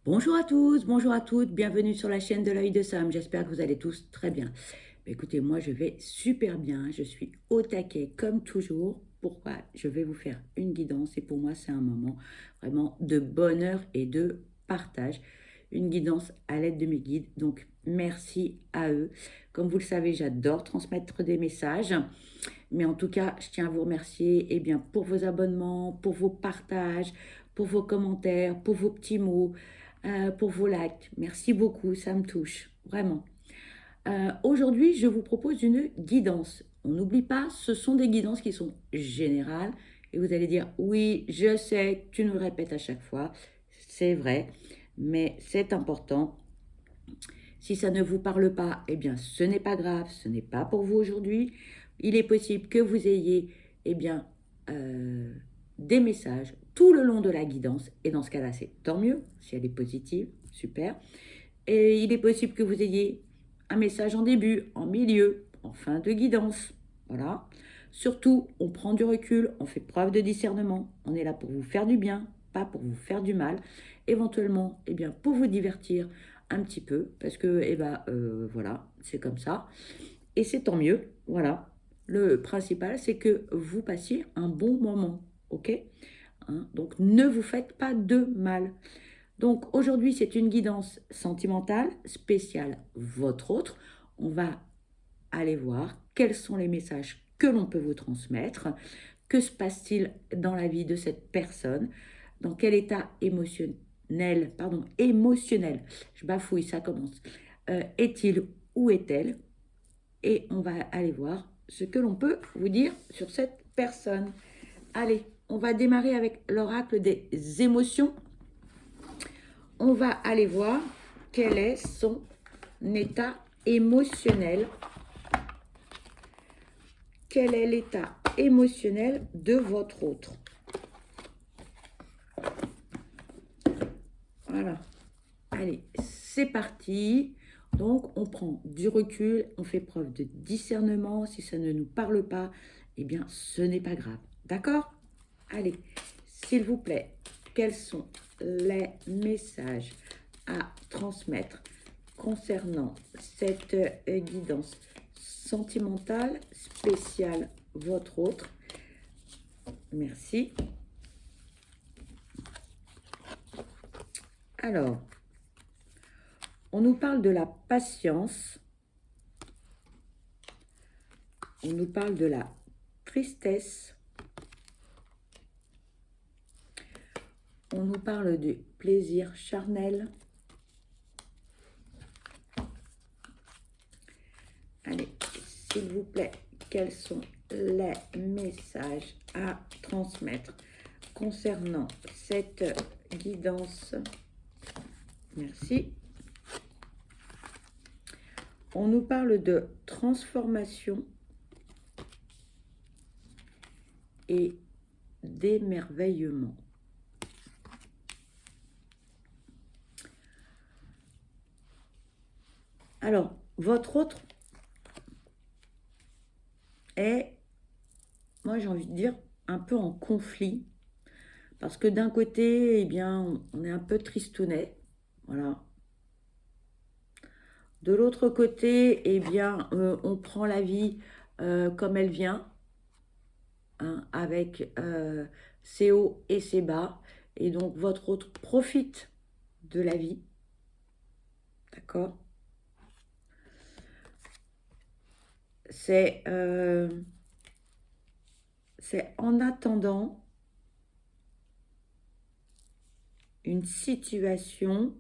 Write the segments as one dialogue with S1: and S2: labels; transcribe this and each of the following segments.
S1: Bonjour à tous, bonjour à toutes, bienvenue sur la chaîne de l'œil de Sam. J'espère que vous allez tous très bien. Écoutez, moi je vais super bien, je suis au taquet comme toujours. Pourquoi? Je vais vous faire une guidance et pour moi c'est un moment vraiment de bonheur et de partage. Une guidance à l'aide de mes guides, donc merci à eux. Comme vous le savez, j'adore transmettre des messages, mais en tout cas, je tiens à vous remercier pour vos abonnements, pour vos partages, pour vos commentaires, pour vos petits mots, pour vos likes. Merci beaucoup, ça me touche, vraiment. Aujourd'hui, je vous propose une guidance. On n'oublie pas, ce sont des guidances qui sont générales. Et vous allez dire, oui, je sais, tu nous le répètes à chaque fois. C'est vrai, mais c'est important. Si ça ne vous parle pas, eh bien, ce n'est pas grave, ce n'est pas pour vous aujourd'hui. Il est possible que vous ayez, eh bien, euh, des messages tout le long de la guidance. Et dans ce cas-là, c'est tant mieux, si elle est positive, super. Et il est possible que vous ayez un message en début, en milieu, en fin de guidance. Voilà. Surtout, on prend du recul, on fait preuve de discernement. On est là pour vous faire du bien, pas pour vous faire du mal. Éventuellement, eh bien, pour vous divertir un petit peu, parce que, voilà, c'est comme ça. Et c'est tant mieux, voilà. Le principal, c'est que vous passiez un bon moment, ok? Hein, donc, ne vous faites pas de mal. Donc aujourd'hui, c'est une guidance sentimentale spéciale votre autre. On va aller voir quels sont les messages que l'on peut vous transmettre, que se passe-t-il dans la vie de cette personne, dans quel état émotionnel, je bafouille, ça commence, est-il ou est-elle, et on va aller voir ce que l'on peut vous dire sur cette personne. Allez, on va démarrer avec l'oracle des émotions. On va aller voir quel est son état émotionnel. Quel est l'état émotionnel de votre autre? Voilà. Allez, c'est parti. Donc, on prend du recul, on fait preuve de discernement. Si ça ne nous parle pas, eh bien, ce n'est pas grave. D'accord? Allez, s'il vous plaît, quels sont les messages à transmettre concernant cette guidance sentimentale spéciale votre autre? Merci. Alors, on nous parle de la patience, on nous parle de la tristesse, on nous parle du plaisir charnel. Allez, s'il vous plaît, quels sont les messages à transmettre concernant cette guidance? Merci. On nous parle de transformation et d'émerveillement. Alors, votre autre est, moi j'ai envie de dire, un peu en conflit. Parce que d'un côté, eh bien, on est un peu tristounet. Voilà. De l'autre côté, eh bien, on prend la vie comme elle vient, hein, avec ses hauts et ses bas. Et donc, votre autre profite de la vie. D'accord? C'est en attendant une situation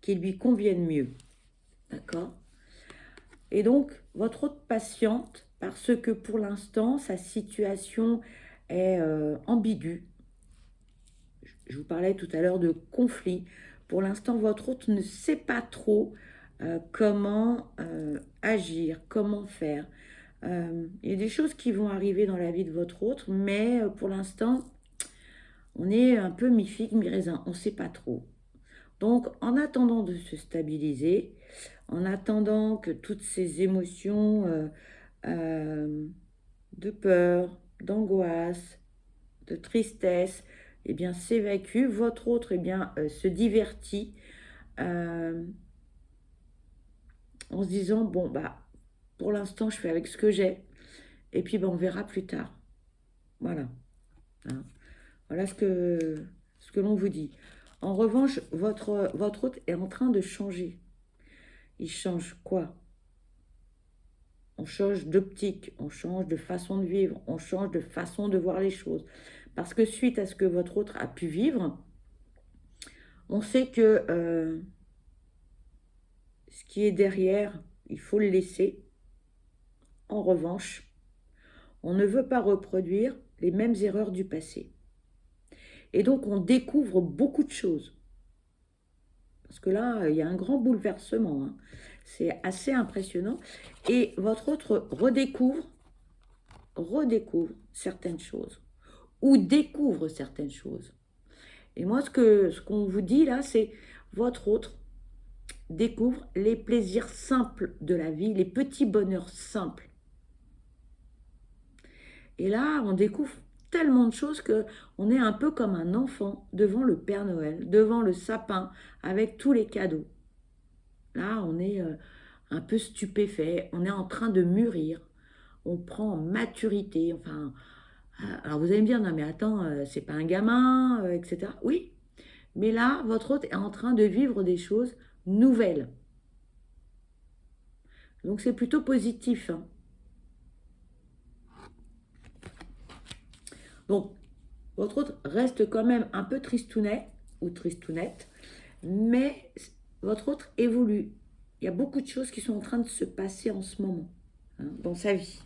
S1: qui lui convienne mieux. D'accord? Et donc, votre autre patiente, parce que pour l'instant, sa situation est ambiguë. Je vous parlais tout à l'heure de conflit. Pour l'instant, votre autre ne sait pas trop comment agir, comment faire. Il y a des choses qui vont arriver dans la vie de votre autre, mais pour l'instant, on est un peu mi-figue, mi-raisin. On ne sait pas trop. Donc, en attendant de se stabiliser, en attendant que toutes ces émotions euh, de peur, d'angoisse, de tristesse, eh bien, s'évacue. Votre autre, eh bien, se divertit en se disant, bon, bah, pour l'instant, je fais avec ce que j'ai. Et puis, bah, on verra plus tard. Voilà. Hein. Voilà ce que l'on vous dit. En revanche, votre hôte est en train de changer. Il change quoi? On change d'optique, on change de façon de vivre, on change de façon de voir les choses. Parce que suite à ce que votre autre a pu vivre, on sait que ce qui est derrière, il faut le laisser. En revanche, on ne veut pas reproduire les mêmes erreurs du passé. Et donc, on découvre beaucoup de choses. Parce que là, il y a un grand bouleversement. Hein. C'est assez impressionnant. Et votre autre redécouvre certaines choses. Ou découvre certaines choses. Et moi, ce qu'on vous dit là, c'est votre autre découvre les plaisirs simples de la vie, les petits bonheurs simples. Et là, on découvre tellement de choses que on est un peu comme un enfant devant le Père Noël, devant le sapin, avec tous les cadeaux. Là, on est un peu stupéfait, on est en train de mûrir, on prend en maturité, enfin... Alors vous allez me dire, non mais attends, c'est pas un gamin, etc. Oui, mais là, votre hôte est en train de vivre des choses nouvelles. Donc c'est plutôt positif. Hein. Donc, votre hôte reste quand même un peu tristounet ou tristounette, mais votre autre évolue. Il y a beaucoup de choses qui sont en train de se passer en ce moment hein, dans sa vie.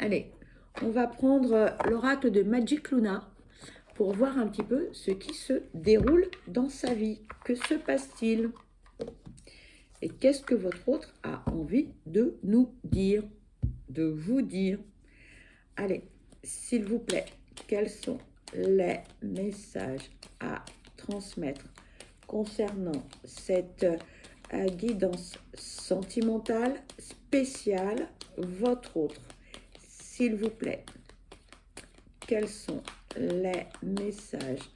S1: Allez, on va prendre l'oracle de Magic Luna pour voir un petit peu ce qui se déroule dans sa vie. Que se passe-t-il? Et qu'est-ce que votre autre a envie de nous dire, de vous dire? Allez, s'il vous plaît, quels sont les messages à transmettre concernant cette guidance sentimentale spéciale, votre autre? S'il vous plaît, quels sont les messages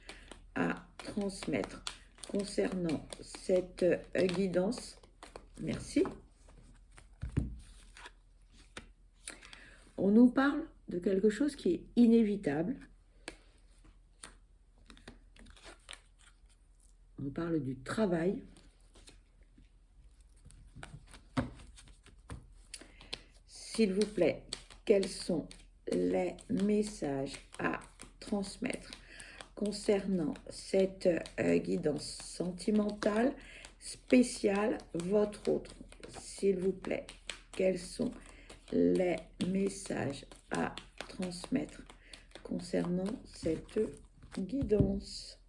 S1: à transmettre concernant cette guidance? Merci. On nous parle de quelque chose qui est inévitable. On parle du travail. S'il vous plaît, quels sont les messages à transmettre concernant cette guidance sentimentale spéciale, votre autre? S'il vous plaît, quels sont les messages à transmettre concernant cette guidance?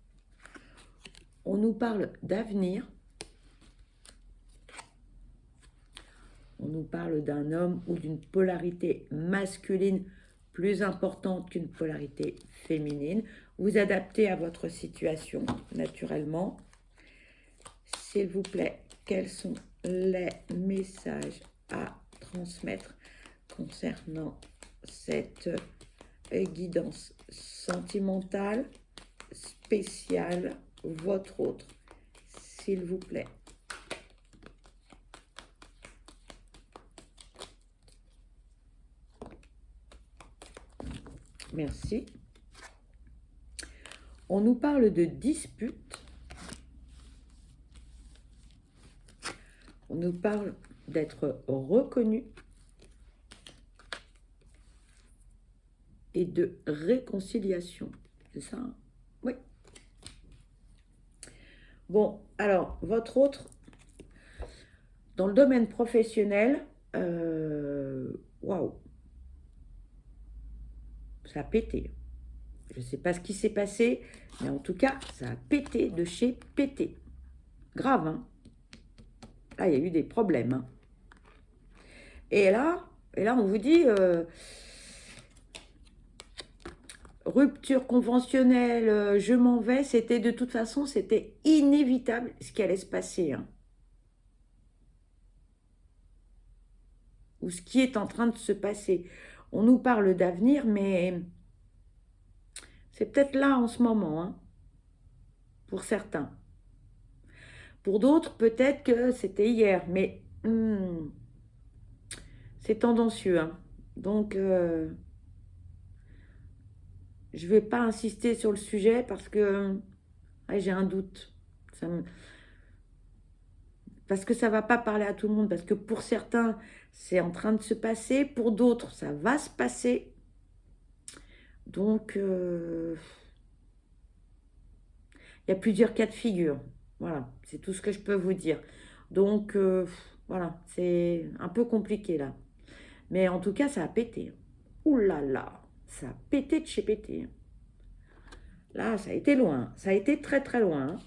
S1: On nous parle d'avenir. On nous parle d'un homme ou d'une polarité masculine plus importante qu'une polarité féminine. Vous adaptez à votre situation naturellement. S'il vous plaît, quels sont les messages à transmettre concernant cette guidance sentimentale spéciale, votre autre, s'il vous plaît? Merci. On nous parle de dispute. On nous parle d'être reconnu et de réconciliation. C'est ça, hein? Oui. Bon, alors, votre autre, dans le domaine professionnel, waouh, ça a pété. Je ne sais pas ce qui s'est passé, mais en tout cas, ça a pété de chez pété. Grave, hein? Là, il y a eu des problèmes. Hein. Et là, on vous dit rupture conventionnelle, je m'en vais. C'était de toute façon, c'était inévitable ce qui allait se passer. Hein. Ou ce qui est en train de se passer. On nous parle d'avenir, mais C'est peut-être là en ce moment, hein, pour certains. Pour d'autres, peut-être que c'était hier, mais c'est tendancieux, hein. Donc, je ne vais pas insister sur le sujet parce que ouais, j'ai un doute. Parce que ça ne va pas parler à tout le monde, parce que pour certains, c'est en train de se passer, pour d'autres, ça va se passer. Donc, il y a plusieurs cas de figure. Voilà, c'est tout ce que je peux vous dire. Donc, voilà, c'est un peu compliqué là. Mais en tout cas, ça a pété. Ouh là là, ça a pété de chez pété. Là, ça a été loin. Ça a été très très loin.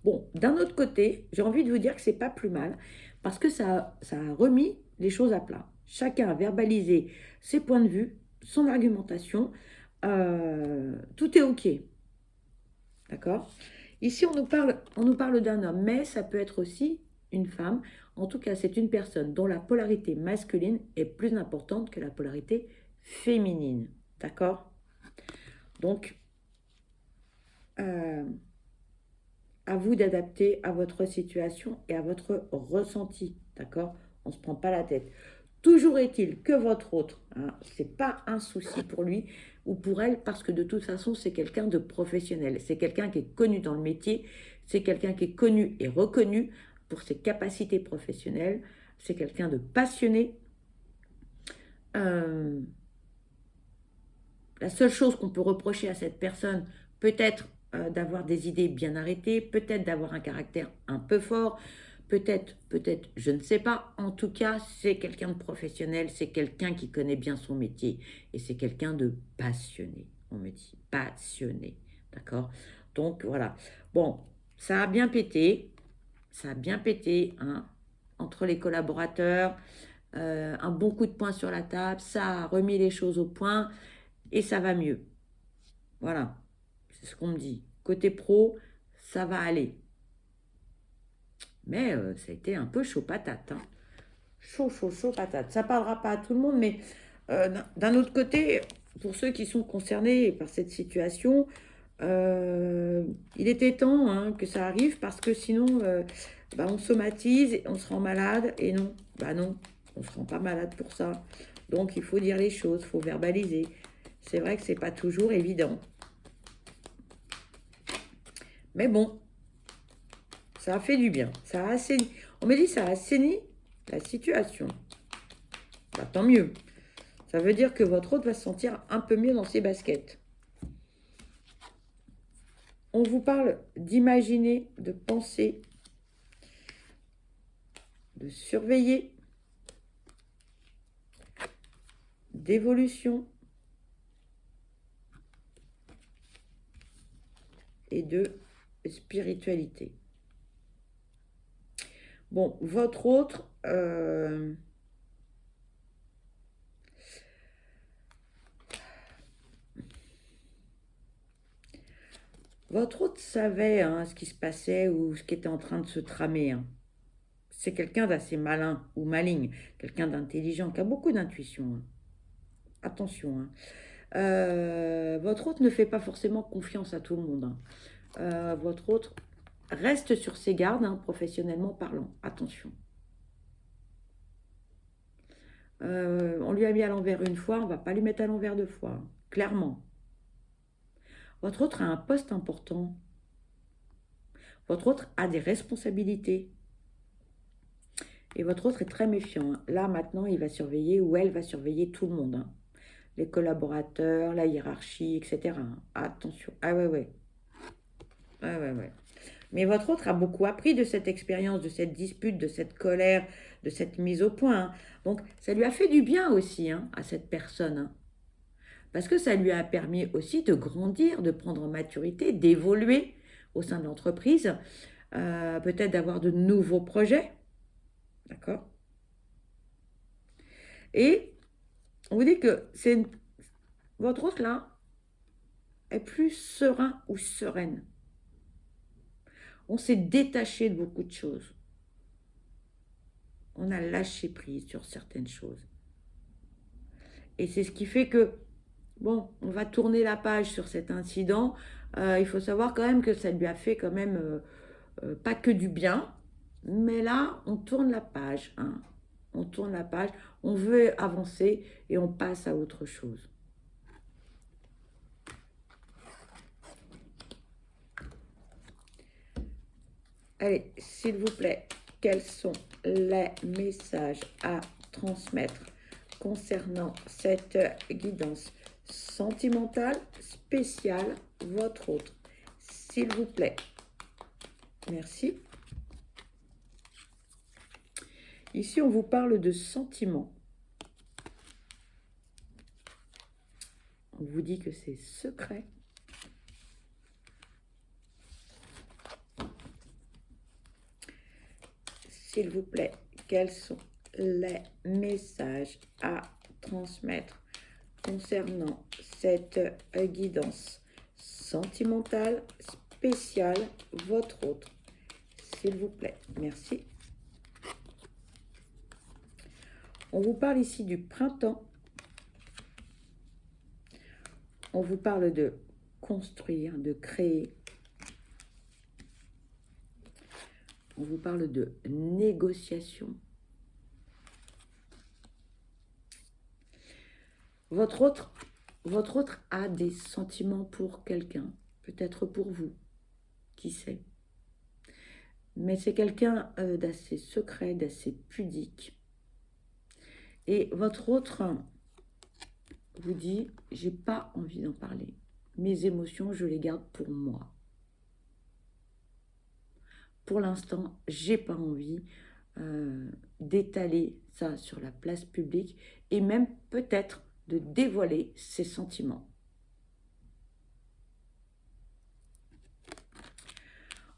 S1: Bon, d'un autre côté, j'ai envie de vous dire que c'est pas plus mal parce que ça a remis les choses à plat. Chacun a verbalisé ses points de vue, son argumentation. Tout est OK. D'accord? Ici, on nous parle d'un homme, mais ça peut être aussi une femme. En tout cas, c'est une personne dont la polarité masculine est plus importante que la polarité féminine. D'accord? Donc, euh, à vous d'adapter à votre situation et à votre ressenti. D'accord? On ne se prend pas la tête. Toujours est-il que votre autre, hein, ce n'est pas un souci pour lui ou pour elle, parce que de toute façon, c'est quelqu'un de professionnel. C'est quelqu'un qui est connu dans le métier, c'est quelqu'un qui est connu et reconnu pour ses capacités professionnelles, c'est quelqu'un de passionné. Euh, la seule chose qu'on peut reprocher à cette personne, peut-être d'avoir des idées bien arrêtées, peut-être d'avoir un caractère un peu fort, peut-être, je ne sais pas. En tout cas, c'est quelqu'un de professionnel, c'est quelqu'un qui connaît bien son métier et c'est quelqu'un de passionné. On me dit passionné, d'accord? Donc voilà. Bon, ça a bien pété, hein, entre les collaborateurs. Un bon coup de poing sur la table, ça a remis les choses au point et ça va mieux. Voilà, c'est ce qu'on me dit. Côté pro, ça va aller. Mais ça a été un peu chaud patate, hein. Chaud patate. Ça parlera pas à tout le monde, mais d'un autre côté, pour ceux qui sont concernés par cette situation, il était temps, hein, que ça arrive parce que sinon, bah, on somatise, on se rend malade et non, bah non, on se rend pas malade pour ça. Donc il faut dire les choses, il faut verbaliser. C'est vrai que c'est pas toujours évident. Mais bon, ça a fait du bien. Ça a assaini. On me dit ça a assaini la situation. Bah, tant mieux. Ça veut dire que votre hôte va se sentir un peu mieux dans ses baskets. On vous parle d'imaginer, de penser, de surveiller, d'évolution et de spiritualité. Bon, votre autre, savait, hein, ce qui se passait ou ce qui était en train de se tramer, hein. C'est quelqu'un d'assez malin ou maligne, quelqu'un d'intelligent, qui a beaucoup d'intuition, hein. Attention, hein. Votre hôte ne fait pas forcément confiance à tout le monde, hein. Votre hôte reste sur ses gardes, hein, professionnellement parlant. Attention. On lui a mis à l'envers une fois, on ne va pas lui mettre à l'envers deux fois, hein, clairement. Votre autre a un poste important. Votre autre a des responsabilités. Et votre autre est très méfiant, hein. Là, maintenant, il va surveiller ou elle va surveiller tout le monde, hein. Les collaborateurs, la hiérarchie, etc., hein. Attention. Ah ouais, ouais. Ouais, ouais, ouais. Mais votre autre a beaucoup appris de cette expérience, de cette dispute, de cette colère, de cette mise au point, hein. Donc, ça lui a fait du bien aussi, hein, à cette personne, hein. Parce que ça lui a permis aussi de grandir, de prendre en maturité, d'évoluer au sein de l'entreprise, peut-être d'avoir de nouveaux projets. D'accord? Et on vous dit que votre autre là est plus serein ou sereine. On s'est détaché de beaucoup de choses. On a lâché prise sur certaines choses. Et c'est ce qui fait que Bon, on va tourner la page sur cet incident. Il faut savoir quand même que ça lui a fait quand même pas que du bien. Mais là, on tourne la page, hein. On tourne la page, on veut avancer et on passe à autre chose. Allez, s'il vous plaît, quels sont les messages à transmettre concernant cette guidance sentimentale spéciale, votre autre? S'il vous plaît. Merci. Ici, on vous parle de sentiments. On vous dit que c'est secret. S'il vous plaît, quels sont les messages à transmettre concernant cette guidance sentimentale spéciale, votre autre? S'il vous plaît, merci. On vous parle ici du printemps. On vous parle de construire, de créer. On vous parle de négociation. Votre autre a des sentiments pour quelqu'un, peut-être pour vous, qui sait. Mais c'est quelqu'un d'assez secret, d'assez pudique. Et votre autre vous dit, j'ai pas envie d'en parler. Mes émotions, je les garde pour moi. Pour l'instant, j'ai pas envie d'étaler ça sur la place publique et même peut-être de dévoiler ses sentiments.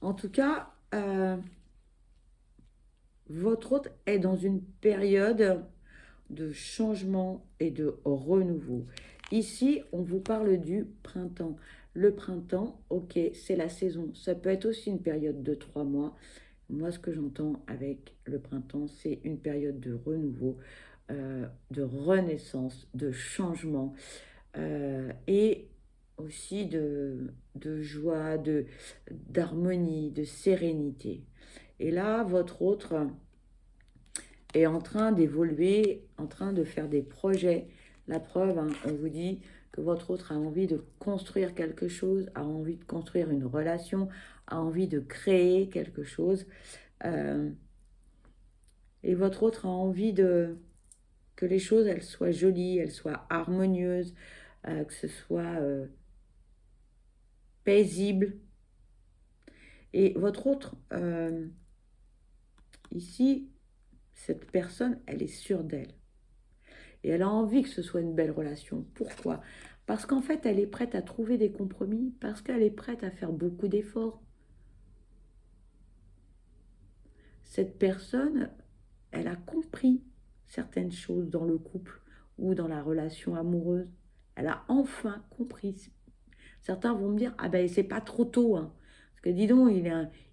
S1: En tout cas, votre hôte est dans une période de changement et de renouveau. Ici, on vous parle du printemps. Le printemps, ok, c'est la saison. Ça peut être aussi une période de 3 mois. Moi, ce que j'entends avec le printemps, c'est une période de renouveau, de renaissance, de changement et aussi de joie, d'harmonie, de sérénité. Et là, votre autre est en train d'évoluer, en train de faire des projets. La preuve, hein, on vous dit que votre autre a envie de construire quelque chose, a envie de construire une relation, a envie de créer quelque chose. Et votre autre a envie que les choses, elles soient jolies, elles soient harmonieuses, que ce soit paisible. Et votre autre, ici, cette personne, elle est sûre d'elle. Et elle a envie que ce soit une belle relation. Pourquoi? Parce qu'en fait, elle est prête à trouver des compromis, parce qu'elle est prête à faire beaucoup d'efforts. Cette personne, elle a compris certaines choses dans le couple ou dans la relation amoureuse. Elle a enfin compris. Certains vont me dire, ah ben c'est pas trop tôt, hein. Parce que dis donc,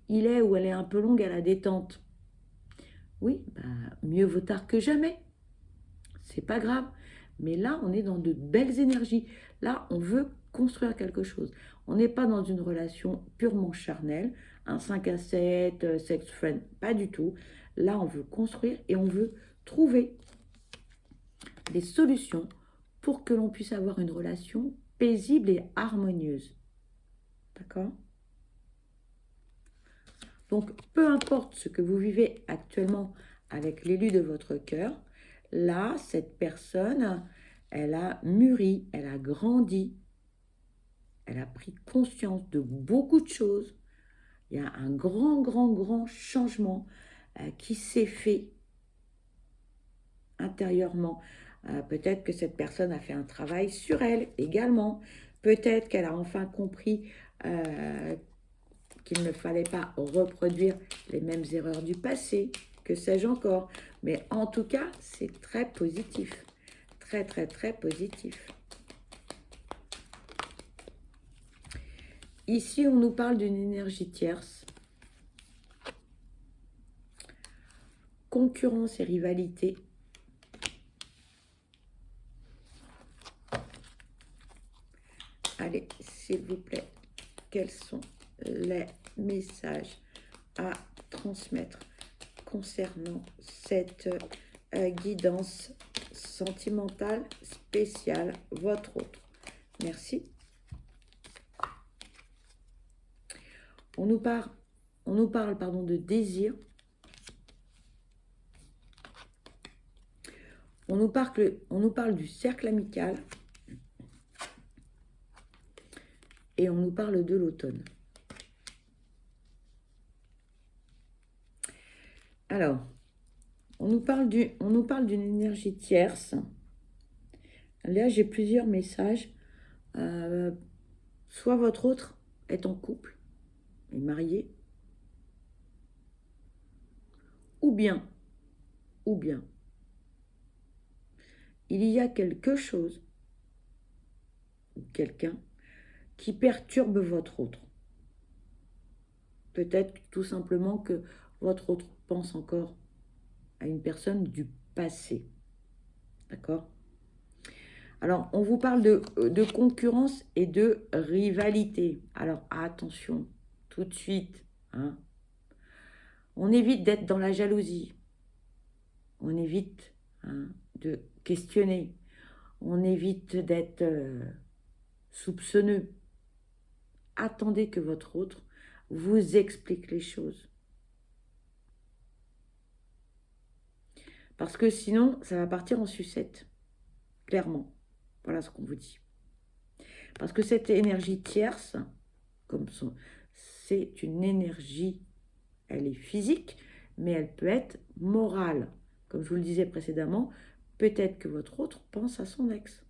S1: il est ou elle est un peu longue à la détente. Oui, bah, mieux vaut tard que jamais. C'est pas grave. Mais là, on est dans de belles énergies. Là, on veut construire quelque chose. On n'est pas dans une relation purement charnelle, un 5 à 7, sex friend, pas du tout. Là, on veut construire et on veut trouver des solutions pour que l'on puisse avoir une relation paisible et harmonieuse. D'accord? Donc, peu importe ce que vous vivez actuellement avec l'élu de votre cœur, là, cette personne, elle a mûri, elle a grandi, elle a pris conscience de beaucoup de choses. Il y a un grand changement qui s'est fait intérieurement. Peut-être que cette personne a fait un travail sur elle également. Peut-être qu'elle a enfin compris qu'il ne fallait pas reproduire les mêmes erreurs du passé, que sais-je encore. Mais en tout cas, c'est très positif. Très positif. Ici, on nous parle d'une énergie tierce. Concurrence et rivalité. s'il vous plaît, quels sont les messages à transmettre concernant cette guidance sentimentale spéciale, votre autre. Merci. On nous parle pardon, de désir. On nous parle du cercle amical. Et on nous parle de l'automne. Alors, on nous parle d'une énergie tierce. Là, j'ai plusieurs messages. Soit votre autre est en couple, est marié, ou bien, il y a quelque chose, ou quelqu'un, qui perturbe votre autre. Peut-être tout simplement que votre autre pense encore à une personne du passé. D'accord? Alors, on vous parle de concurrence et de rivalité. Alors, attention, tout de suite. Hein. On évite d'être dans la jalousie. On évite de questionner. On évite d'être soupçonneux. Attendez que votre autre vous explique les choses. Parce que sinon, ça va partir en sucette. Clairement. Voilà ce qu'on vous dit. Parce que cette énergie tierce, c'est une énergie, elle est physique, mais elle peut être morale. Comme je vous le disais précédemment, peut-être que votre autre pense à son ex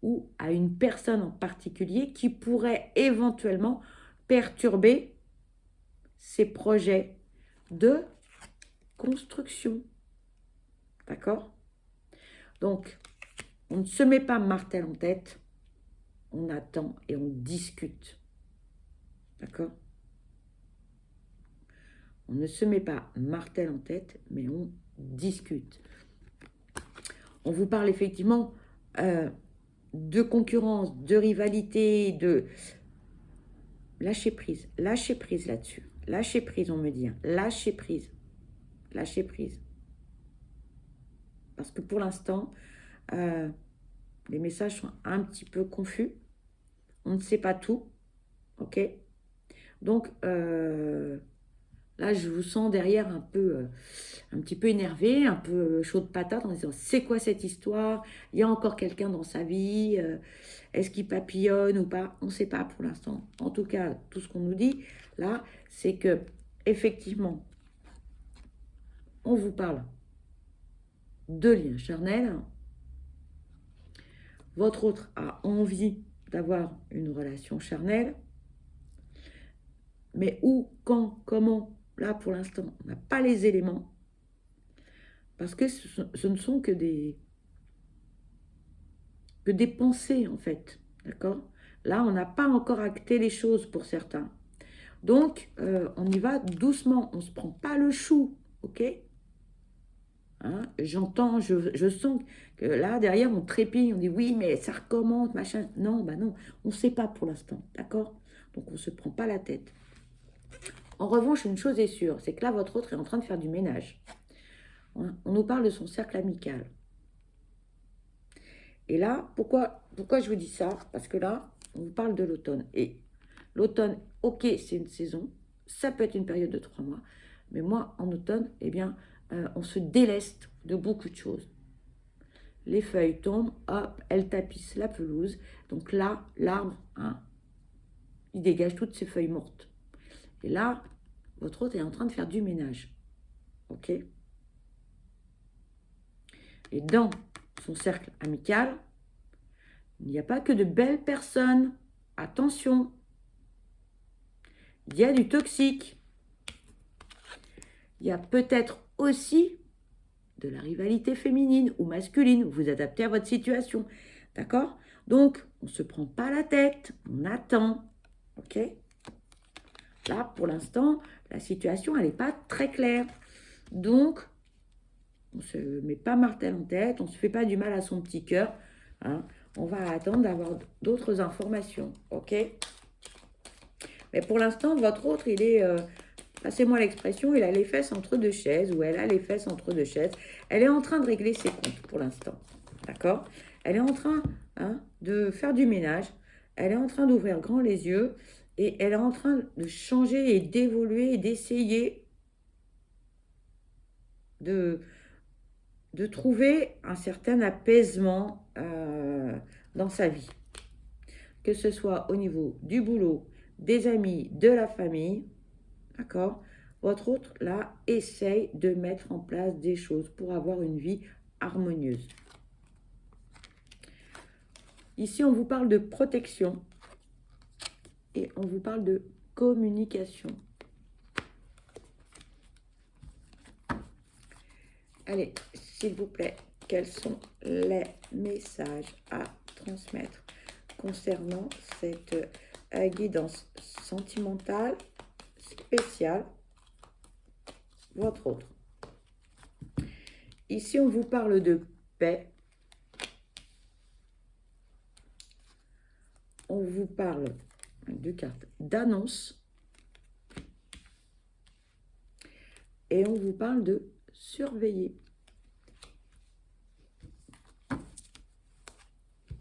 S1: ou à une personne en particulier qui pourrait éventuellement perturber ses projets de construction. D'accord? Donc, on ne se met pas martel en tête, on attend et on discute. D'accord? On ne se met pas martel en tête, mais on discute. On vous parle effectivement de concurrence, de rivalité, de lâcher prise là-dessus. Lâcher prise, on me dit. Hein. Lâcher prise. Parce que pour l'instant, les messages sont un petit peu confus. On ne sait pas tout. Ok? Donc, là, je vous sens derrière un petit peu énervé, un peu chaud de patate en disant c'est quoi cette histoire? Il y a encore quelqu'un dans sa vie? Est-ce qu'il papillonne ou pas? On ne sait pas pour l'instant. En tout cas, tout ce qu'on nous dit là, c'est que effectivement, on vous parle de liens charnels. Votre autre a envie d'avoir une relation charnelle. Mais où, quand, comment, là pour l'instant, on n'a pas les éléments. Parce que ce ne sont que des pensées en fait. D'accord? Là, on n'a pas encore acté les choses pour certains. Donc, on y va doucement. On ne se prend pas le chou. Ok? Hein, j'entends, je sens que là, derrière, on trépille, on dit oui, mais ça recommence, machin. Non, bah non, on ne sait pas pour l'instant, d'accord? Donc, on ne se prend pas la tête. En revanche, une chose est sûre, c'est que là, votre autre est en train de faire du ménage. On nous parle de son cercle amical. Et là, pourquoi je vous dis ça? Parce que là, on vous parle de l'automne. Et l'automne, ok, c'est une saison, ça peut être une période de 3 mois, mais moi, en automne, eh bien, on se déleste de beaucoup de choses. Les feuilles tombent, hop, elles tapissent la pelouse. Donc là, l'arbre, hein, il dégage toutes ces feuilles mortes. Et là, votre hôte est en train de faire du ménage. Ok? Et dans son cercle amical, il n'y a pas que de belles personnes. Attention. Il y a du toxique. Il y a peut-être aussi de la rivalité féminine ou masculine. Vous adaptez à votre situation. D'accord? Donc, on ne se prend pas la tête. On attend. Ok? Là, pour l'instant, la situation, elle n'est pas très claire. Donc, on ne se met pas martel en tête. On ne se fait pas du mal à son petit cœur. Hein. On va attendre d'avoir d'autres informations. Ok? Mais pour l'instant, votre autre, il est, passez-moi l'expression, il a les fesses entre deux chaises, ou elle a les fesses entre deux chaises. Elle est en train de régler ses comptes pour l'instant. D'accord? Elle est en train de faire du ménage. Elle est en train d'ouvrir grand les yeux. Et elle est en train de changer et d'évoluer et d'essayer de trouver un certain apaisement dans sa vie. Que ce soit au niveau du boulot, des amis, de la famille, d'accord? Votre autre, là, essaye de mettre en place des choses pour avoir une vie harmonieuse. Ici, on vous parle de protection et on vous parle de communication. Allez, s'il vous plaît, quels sont les messages à transmettre concernant cette guidance sentimentale spéciale, votre autre? Ici, on vous parle de paix. On vous parle de cartes d'annonce. Et on vous parle de surveiller.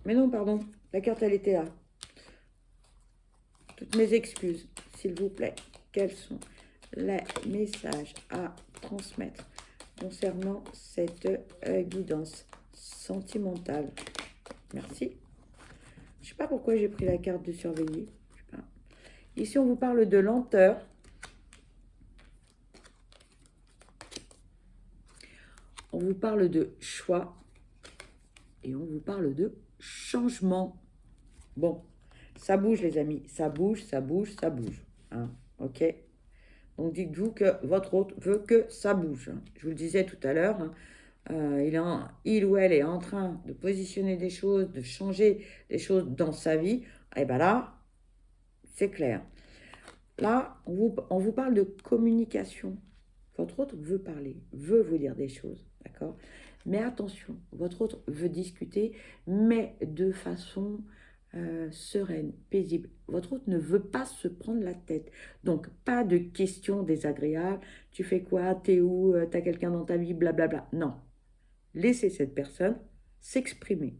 S1: Mais non, pardon, la carte, elle était là. Toutes mes excuses, s'il vous plaît. Quels sont les messages à transmettre concernant cette guidance sentimentale? Merci. Je ne sais pas pourquoi j'ai pris la carte de surveiller. Je sais pas. Ici, on vous parle de lenteur. On vous parle de choix. Et on vous parle de changement. Bon, ça bouge, les amis. Ça bouge, ça bouge, ça bouge. Hein, ok? Donc, dites-vous que votre hôte veut que ça bouge. Hein. Je vous le disais tout à l'heure. Hein, il ou elle est en train de positionner des choses, de changer des choses dans sa vie. Et bien là, c'est clair. Là, on vous parle de communication. Votre autre veut parler, veut vous dire des choses, d'accord? Mais attention, votre autre veut discuter, mais de façon sereine, paisible. Votre autre ne veut pas se prendre la tête. Donc, pas de questions désagréables. Tu fais quoi? T'es où? T'as quelqu'un dans ta vie? Blablabla. Non. Laissez cette personne s'exprimer.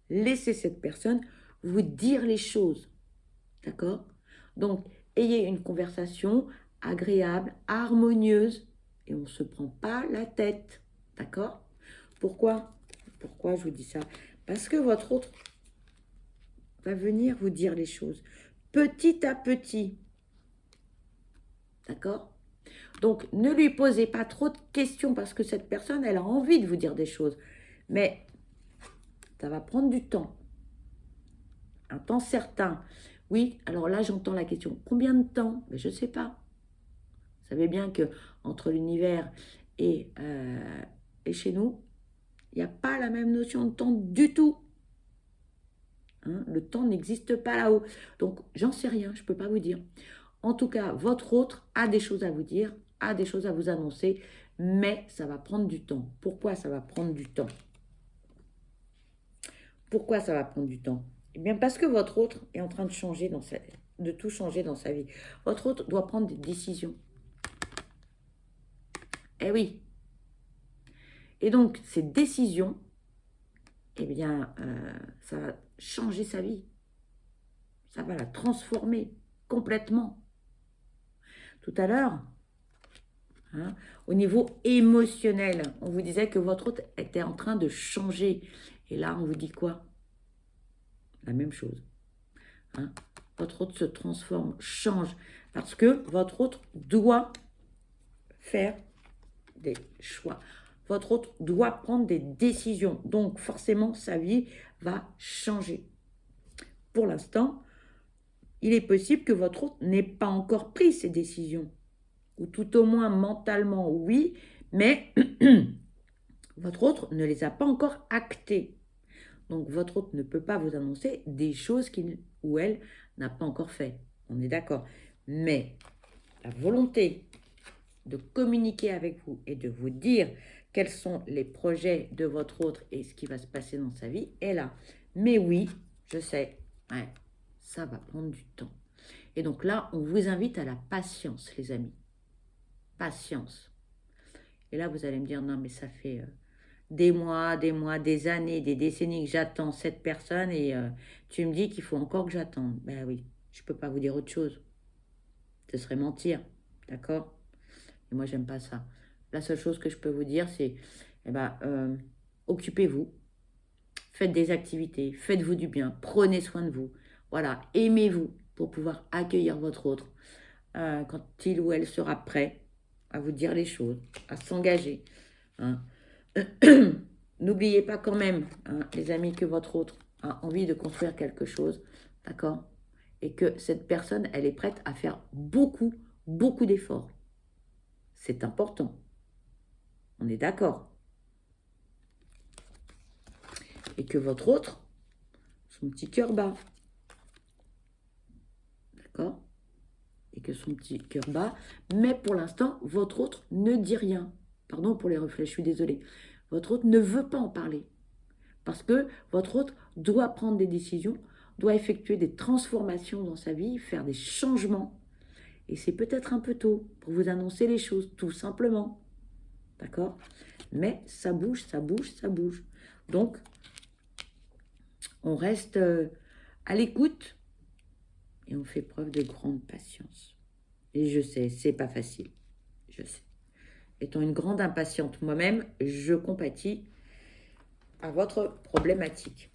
S1: Laissez cette personne vous dire les choses, d'accord? Donc, ayez une conversation agréable, harmonieuse, et on ne se prend pas la tête, d'accord? Pourquoi je vous dis ça? Parce que votre autre va venir vous dire les choses, petit à petit, d'accord? Donc, ne lui posez pas trop de questions, parce que cette personne, elle a envie de vous dire des choses, mais ça va prendre du temps, un temps certain. Oui, alors là, j'entends la question. Combien de temps? Mais je ne sais pas. Vous savez bien que entre l'univers et chez nous, il n'y a pas la même notion de temps du tout. Hein, le temps n'existe pas là-haut. Donc, j'en sais rien, je ne peux pas vous dire. En tout cas, votre autre a des choses à vous dire, a des choses à vous annoncer, mais ça va prendre du temps. Pourquoi ça va prendre du temps? Pourquoi ça va prendre du temps? Eh bien, parce que votre autre est en train de changer de tout changer dans sa vie. Votre autre doit prendre des décisions. Eh oui. Et donc, ces décisions, eh bien, ça va changer sa vie. Ça va la transformer complètement. Tout à l'heure, hein, au niveau émotionnel, on vous disait que votre autre était en train de changer. Et là, on vous dit quoi? La même chose. Hein. Votre autre se transforme, change. Parce que votre autre doit faire des choix. Votre autre doit prendre des décisions. Donc, forcément, sa vie va changer. Pour l'instant, il est possible que votre autre n'ait pas encore pris ces décisions. Ou tout au moins mentalement, oui, mais votre autre ne les a pas encore actées. Donc, votre autre ne peut pas vous annoncer des choses qu'il ou elle n'a pas encore fait. On est d'accord. Mais la volonté de communiquer avec vous et de vous dire quels sont les projets de votre autre et ce qui va se passer dans sa vie est là. Mais oui, je sais, ouais, ça va prendre du temps. Et donc là, on vous invite à la patience, les amis. Patience. Et là, vous allez me dire, non, mais ça fait des mois, des années, des décennies que j'attends cette personne et tu me dis qu'il faut encore que j'attende. Ben oui, je ne peux pas vous dire autre chose. Ce serait mentir, d'accord? Et moi, j'aime pas ça. La seule chose que je peux vous dire, c'est, eh ben, occupez-vous, faites des activités, faites-vous du bien, prenez soin de vous. Voilà, aimez-vous pour pouvoir accueillir votre autre quand il ou elle sera prêt à vous dire les choses, à s'engager. Hein. N'oubliez pas quand même, hein, les amis, que votre autre a envie de construire quelque chose, d'accord? Et que cette personne, elle est prête à faire beaucoup, beaucoup d'efforts. C'est important. On est d'accord. Et que votre autre, son petit cœur bat. D'accord? Et que son petit cœur bat. Mais pour l'instant, votre autre ne dit rien. Pardon pour les reflets, je suis désolée. Votre autre ne veut pas en parler. Parce que votre autre doit prendre des décisions, doit effectuer des transformations dans sa vie, faire des changements. Et c'est peut-être un peu tôt pour vous annoncer les choses, tout simplement. D'accord? Mais ça bouge, ça bouge, ça bouge. Donc, on reste à l'écoute et on fait preuve de grande patience. Et je sais, c'est pas facile. Je sais. Étant une grande impatiente moi-même, je compatis à votre problématique.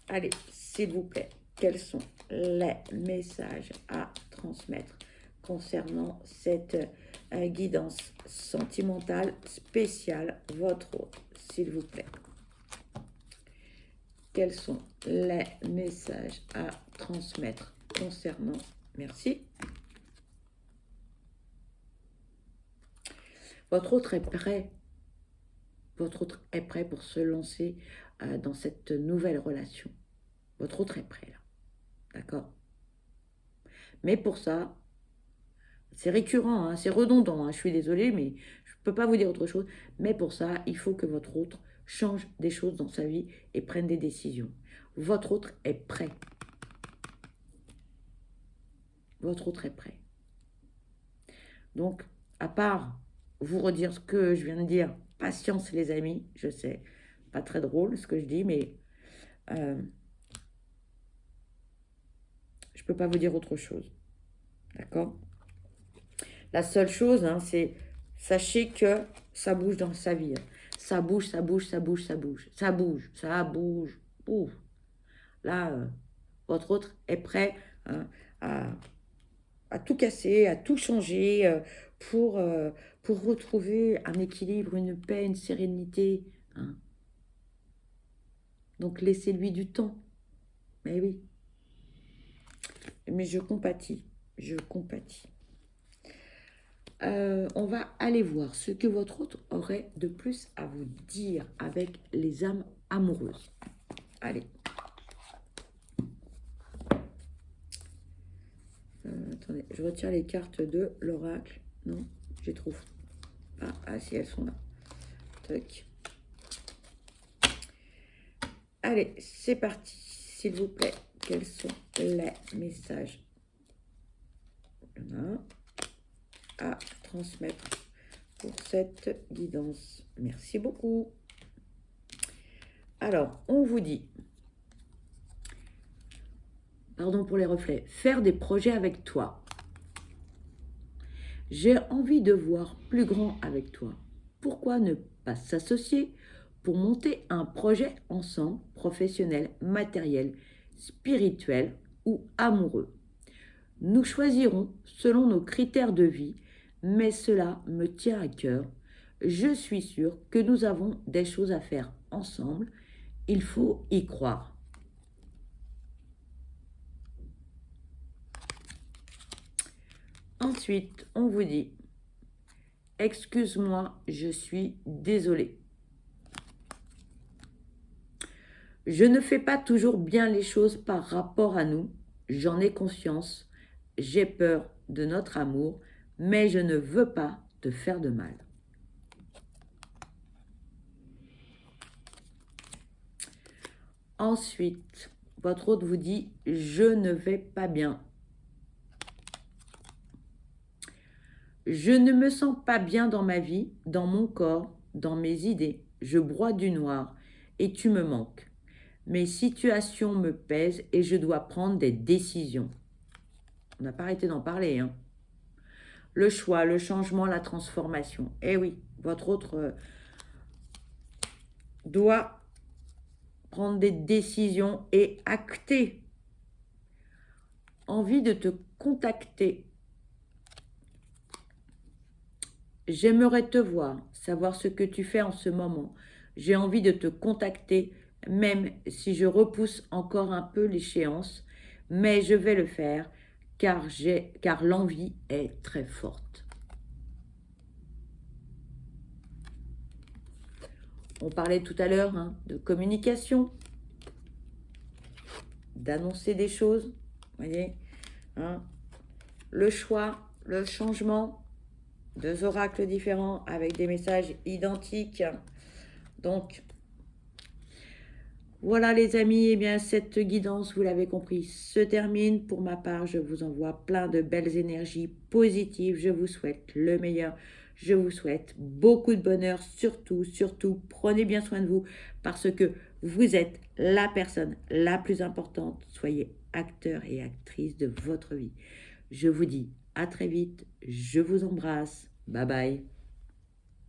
S1: Allez, s'il vous plaît, quels sont les messages à transmettre concernant cette guidance sentimentale spéciale, votre autre, s'il vous plaît? Quels sont les messages à transmettre concernant... Merci. Votre autre est prêt. Votre autre est prêt pour se lancer dans cette nouvelle relation. Votre autre est prêt, là. D'accord? Mais pour ça, c'est récurrent, hein, c'est redondant, hein, je suis désolée, mais je ne peux pas vous dire autre chose. Mais pour ça, il faut que votre autre change des choses dans sa vie et prenne des décisions. Votre autre est prêt. Votre autre est prêt. Donc, à part vous redire ce que je viens de dire, patience les amis, je sais, pas très drôle ce que je dis, mais je ne peux pas vous dire autre chose. D'accord? La seule chose, hein, c'est, sachez que ça bouge dans sa vie. Hein. Ça bouge, ça bouge, ça bouge, ça bouge. Ça bouge, ça bouge. Ouf. Là, votre autre est prêt, hein, à tout casser, à tout changer pour retrouver un équilibre, une paix, une sérénité. Hein. Donc, laissez-lui du temps. Mais oui. Mais je compatis. Je compatis. On va aller voir ce que votre autre aurait de plus à vous dire avec les âmes amoureuses. Allez. Attendez, je retire les cartes de l'oracle. Non, je les trouve. Ah, si, elles sont là. Tac. Allez, c'est parti. S'il vous plaît, quels sont les messages à transmettre pour cette guidance? Merci beaucoup. Alors, on vous dit, pardon pour les reflets, faire des projets avec toi. J'ai envie de voir plus grand avec toi. Pourquoi ne pas s'associer pour monter un projet ensemble, professionnel, matériel, spirituel ou amoureux? Nous choisirons selon nos critères de vie, mais cela me tient à cœur. Je suis sûre que nous avons des choses à faire ensemble. Il faut y croire. Ensuite, on vous dit, excuse-moi, je suis désolée. Je ne fais pas toujours bien les choses par rapport à nous, j'en ai conscience, j'ai peur de notre amour, mais je ne veux pas te faire de mal. Ensuite, votre autre vous dit, je ne vais pas bien. Je ne me sens pas bien dans ma vie, dans mon corps, dans mes idées. Je broie du noir et tu me manques. Mes situations me pèsent et je dois prendre des décisions. On n'a pas arrêté d'en parler, hein. Le choix, le changement, la transformation. Eh oui, votre autre doit prendre des décisions et acter. Envie de te contacter. J'aimerais te voir, savoir ce que tu fais en ce moment. J'ai envie de te contacter, même si je repousse encore un peu l'échéance, mais je vais le faire car l'envie est très forte. On parlait tout à l'heure de communication, d'annoncer des choses, vous voyez, le choix, le changement, deux oracles différents avec des messages identiques. Donc, voilà les amis, eh bien cette guidance, vous l'avez compris, se termine. Pour ma part, je vous envoie plein de belles énergies positives. Je vous souhaite le meilleur. Je vous souhaite beaucoup de bonheur. Surtout, prenez bien soin de vous parce que vous êtes la personne la plus importante. Soyez acteur et actrice de votre vie. Je vous dis à très vite. Je vous embrasse. Bye bye.